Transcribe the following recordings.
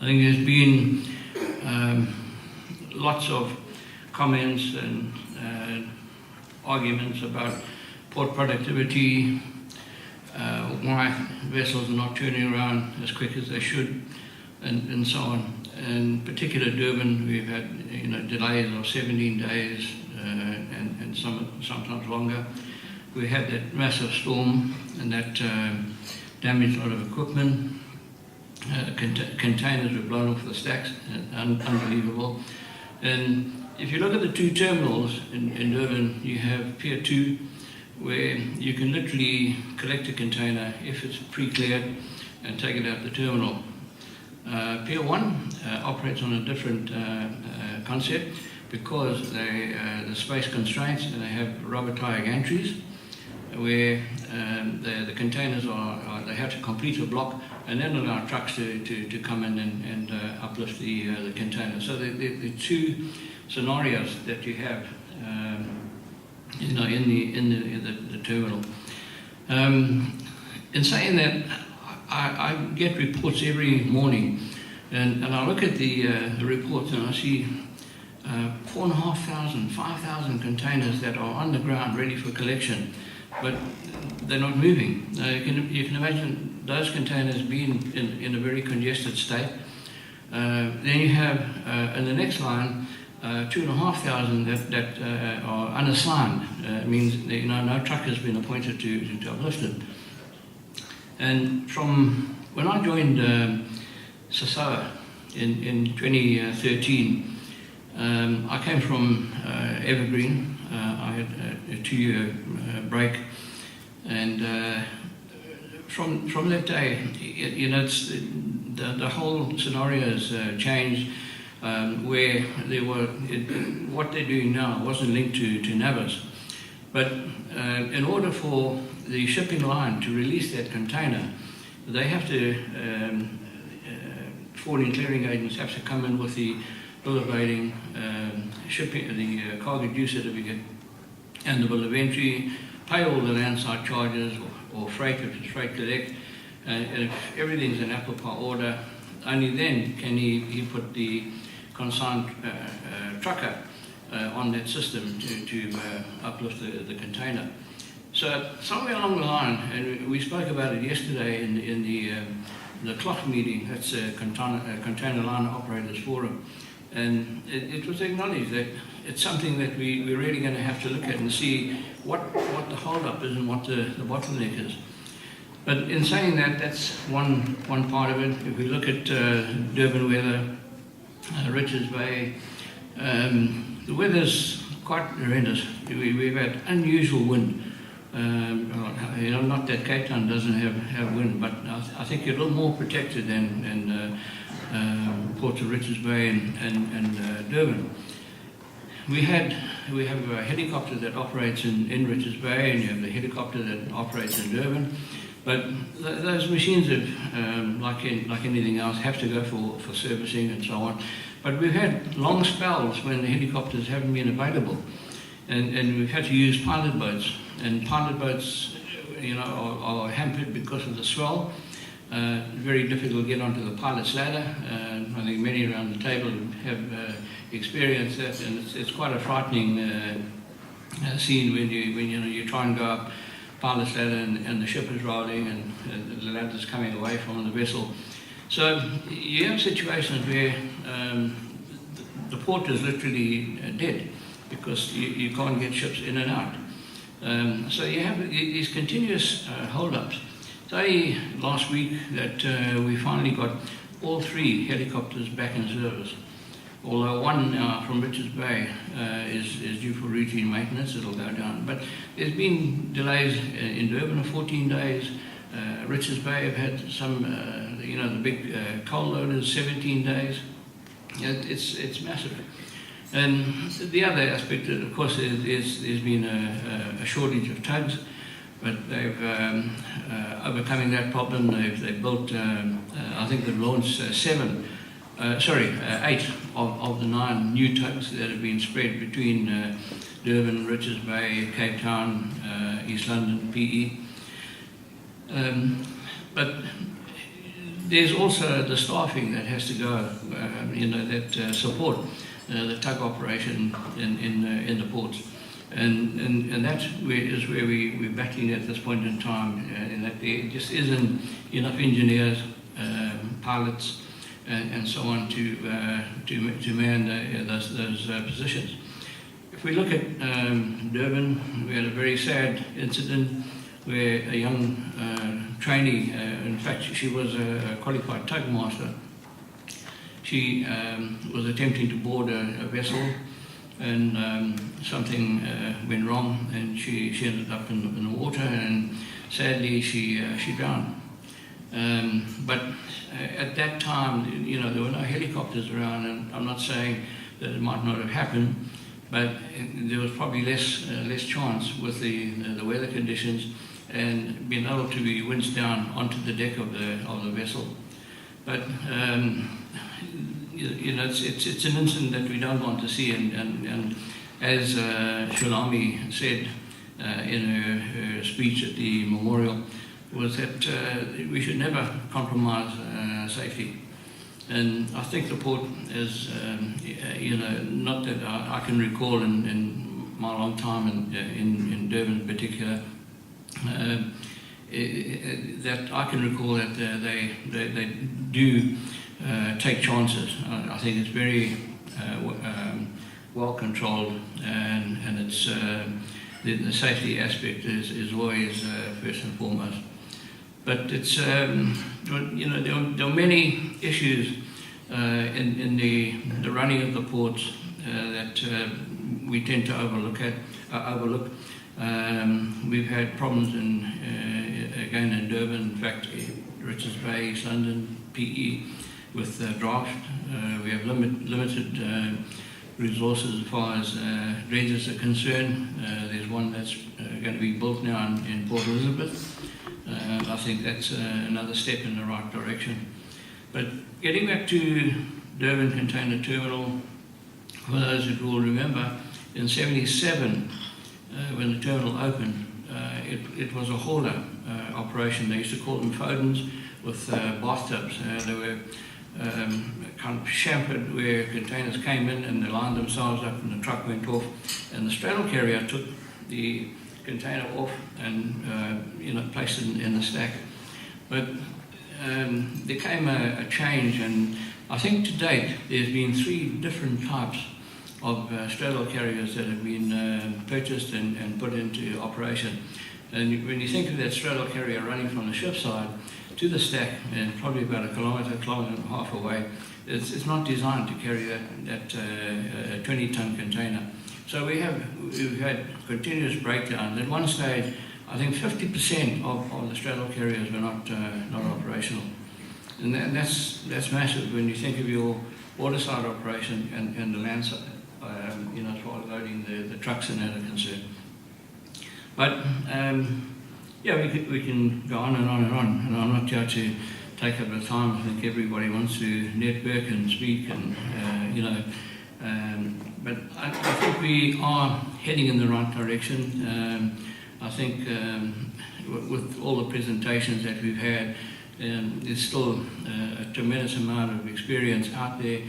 think there's been lots of comments and arguments about port productivity, why vessels are not turning around as quick as they should, and so on. In particular, Durban, we've had delays of 17 days and sometimes longer. We had that massive storm and that damaged a lot of equipment. Containers were blown off the stacks, unbelievable. And if you look at the two terminals in Durban, you have Pier 2, where you can literally collect a container if it's pre-cleared and take it out the terminal. Pier 1 operates on a different concept because the space constraints, and they have rubber tire gantries where the containers they have to complete a block and then allow trucks to come in and uplift the container. So the two scenarios that you have in the terminal. In saying that, I get reports every morning, and I look at the reports and I see 4,500, 5,000 containers that are on the ground ready for collection, but they're not moving. You can imagine those containers being in a very congested state. Then you have in the next line 2,500 that are unassigned. Means no truck has been appointed to uplift it. And from when I joined SAMSA in 2013, I came from Evergreen. I had a 2-year break, and from that day, it's the whole scenario has changed. Where what they're doing now wasn't linked to Navas, but in order for the shipping line to release that container, they have to, forwarding clearing agents have to come in with the bill of lading, shipping, the cargo due certificate, and the bill of entry, pay all the landside charges or freight if it's freight collect, and if everything's in apple pie order, only then can he put the consigned trucker on that system to uplift the container. So somewhere along the line, and we spoke about it yesterday in the cloth meeting, that's a container line operators forum, and it was acknowledged that it's something that we're really going to have to look at and see what the hold-up is and what the bottleneck is. But in saying that, that's one part of it. If we look at Durban weather, Richards Bay, the weather's quite horrendous. We've had unusual wind. Not that Cape Town doesn't have wind, but I think you're a little more protected than ports of Richards Bay and Durban. We have a helicopter that operates in Richards Bay, and you have the helicopter that operates in Durban. But those machines have, like anything else, have to go for servicing and so on. But we've had long spells when the helicopters haven't been available, and we've had to use pilot boats. And pilot boats, are hampered because of the swell. Very difficult to get onto the pilot's ladder. I think many around the table have experienced that, and it's quite a frightening scene when you try and go up pilot's ladder and the ship is rolling and the ladder's coming away from the vessel. So you have situations where the port is literally dead because you can't get ships in and out. So you have these continuous hold-ups. It's only last week that we finally got all 3 helicopters back in service. Although one from Richards Bay is due for routine maintenance, it'll go down. But there's been delays in Durban of 14 days. Richards Bay have had some, the big coal loaders, 17 days. It's massive. And the other aspect, of course, there's been a shortage of tugs, but they've overcoming that problem. They've built, I think they've launched 8 of the 9 new tugs that have been spread between Durban, Richards Bay, Cape Town, East London, PE. But there's also the staffing that has to go, that support the tug operation in the ports. And that is where we're battling at this point in time, in that there just isn't enough engineers, pilots, and so on to man those positions. If we look at Durban, we had a very sad incident where a young trainee, in fact she was a qualified tug master, she was attempting to board a vessel, and something went wrong, and she ended up in the water, and sadly she drowned. But at that time, there were no helicopters around, and I'm not saying that it might not have happened, but there was probably less chance with the weather conditions and being able to be winched down onto the deck of the vessel. But it's an incident that we don't want to see, and as Shalami said in her speech at the memorial, was that we should never compromise safety. And I think the port is, not that I can recall in my long time in Durban in particular, that I can recall that they do take chances. I think it's very well controlled, and it's the safety aspect is always first and foremost. But it's there are many issues in the running of the ports that we tend to overlook. We've had problems again in Durban, in fact, Richards Bay, East London, PE, with draft. We have limited resources as far as dredges are concerned. There's one that's going to be built now in Port Elizabeth. I think that's another step in the right direction. But getting back to Durban Container Terminal, for those who will remember, in '77, when the terminal opened, it was a hauler operation. They used to call them Fodens with bathtubs. They were kind of chamfered where containers came in and they lined themselves up and the truck went off, and the straddle carrier took the container off and placed it in the stack. But there came a change, and I think to date there's been 3 different types of straddle carriers that have been purchased and put into operation. And when you think of that straddle carrier running from the ship side to the stack, and probably about a kilometre and a half away, it's not designed to carry that 20-ton container. So we've had continuous breakdowns. At one stage, I think 50% of the straddle carriers were not operational, and that's massive when you think of your waterside operation and the land side. As far as loading the trucks and that are concerned. But we can go on and on and on, and I'm not here to take up the time. I think everybody wants to network and speak, and but I think we are heading in the right direction. I think with all the presentations that we've had, there's still a tremendous amount of experience out there.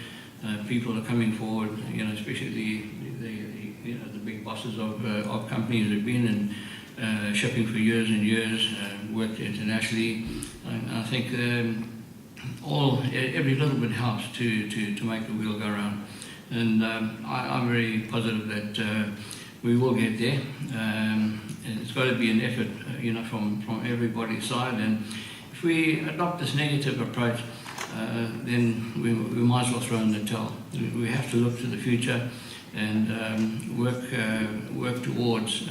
People are coming forward, especially the big bosses of companies who've been in shipping for years and years, worked internationally. And I think every little bit helps to make the wheel go round. And I'm very positive that we will get there. And it's got to be an effort, from everybody's side. And if we adopt this negative approach, then we might as well throw in the towel. We have to look to the future and work towards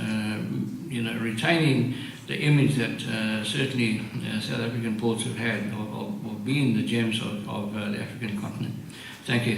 retaining the image that certainly South African ports have had of being the gems of the African continent. Thank you.